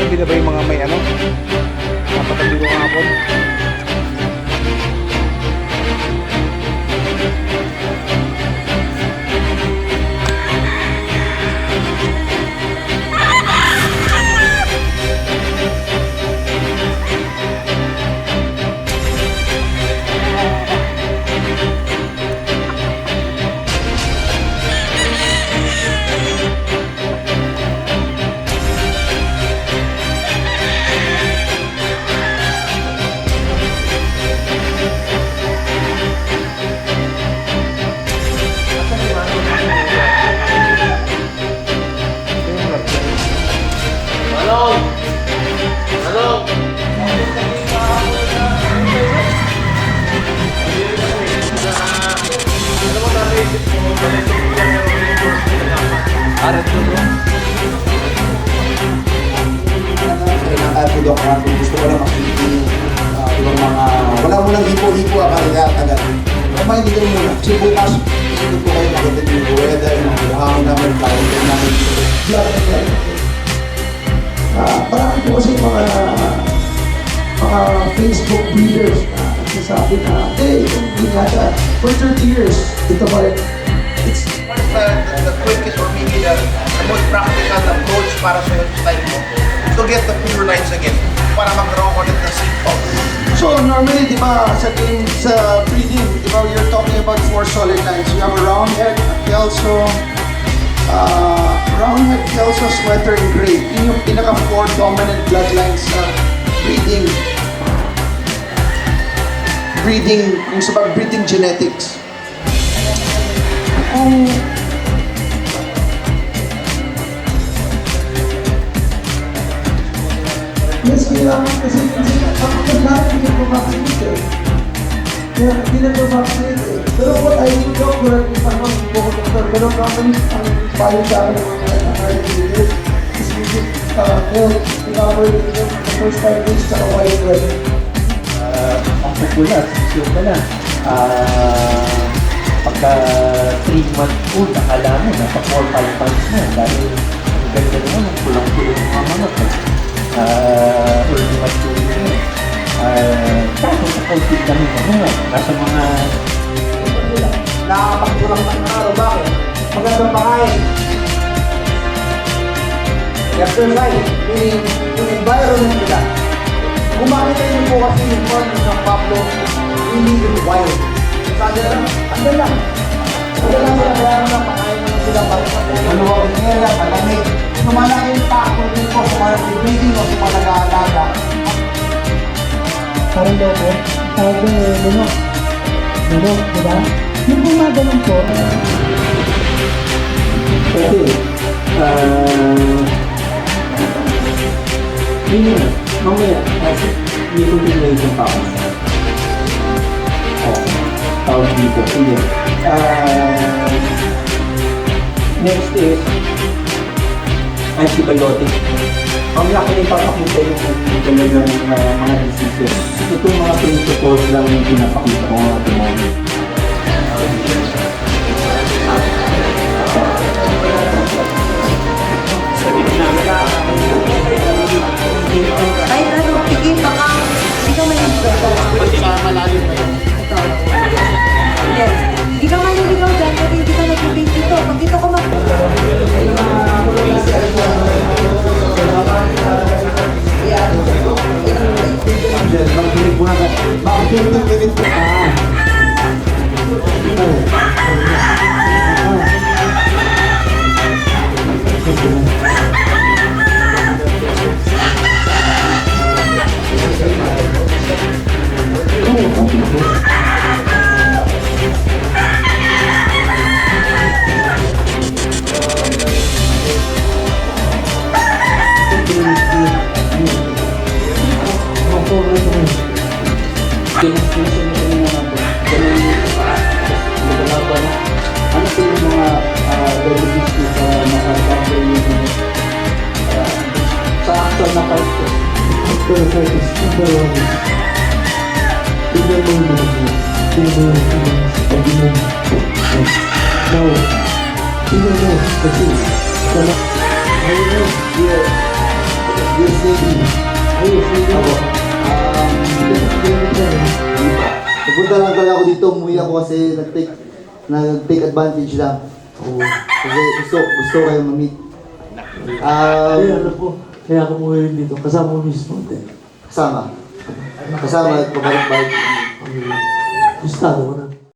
Ready na ba yung mga may ano? Napatabi ko hapon. Dok, gusto ko lang makikita ibang mga wala mo nang hipo-hipo agad-agad. Kumain dito muna. Kasi bukas, ikot ko kayo makita yung weather, yung hangin naman, tayo namin dito. Parang po kasi mga Facebook readers na nagsasabi na, hey, hindi nga siya. For 30 years, ito pa rin. It's the quickest or maybe the most practical approach para sa yung style mo to get the pure lines again para magkaroon ko ulit ng simple. So normally, di ba, sa breathing, di ba, you're talking about 4 solid lines. You have a round head, a kelso, sweater, and gray. Yun yung pinaka 4 dominant bloodlines sa breathing. Yung sa breathing genetics. Yes, kailangan kasi ang lahat hindi nag-vaccinate eh. Kaya hindi nag-vaccinate eh. Pero what I would do, correct me naman po ko doktor, pero companies ang payo sa akin ng mga leaders is using milk, recover the first 5 days sa white bread. Ang popular, sure ka na. Pagka 3 months old, akala mo, nasa 4-5 months na. Dahil ang ganda naman, kulang-kulang yung mga manok. Or matulog na. Kaso sa COVID kami mga, nasa mga... Nakakapagkulang ng araw, bakit? Magandang pakain. Exercise, meaning yung environment nila. Kung makita niyo po kasi yung farming ng Pablo, really wild. Sabi na lang, ando lang. Ando lang sila kaya na pakain naman sila para sa maluwag ng area, malamig. Sumalaki yung factor din po sa mga breeding o sa mga nag-aalaga. Parang lobo, tawag doon lunok. Lunok, di ba? Yung gumaganon po, Kasi, yun yun, mamaya, may continuation pa ako. Tawag dito, sige. Next is, antibiotic. Ang laki na ipapakita yung talagang mga diseases. Ito mga principles lang yung pinapakita ko at the moment. Ay, ano, tigil baka hindi ka maliligaw. Hindi ka malalim na yun. Yes. Hindi ka maliligaw dyan, pero hindi ka nag-bake dito. Pag dito ko No, US Navy. Ayos, hindi Ako. Hindi pa. Nagpunta lang talaga ako dito, umuwi ako kasi nag-take advantage lang. Oo. Kasi gusto kayo ma-meet. Ano po, kaya ako umuwi dito, kasama mo mismo. Kasama at pabalik-balik. Gustado ko na.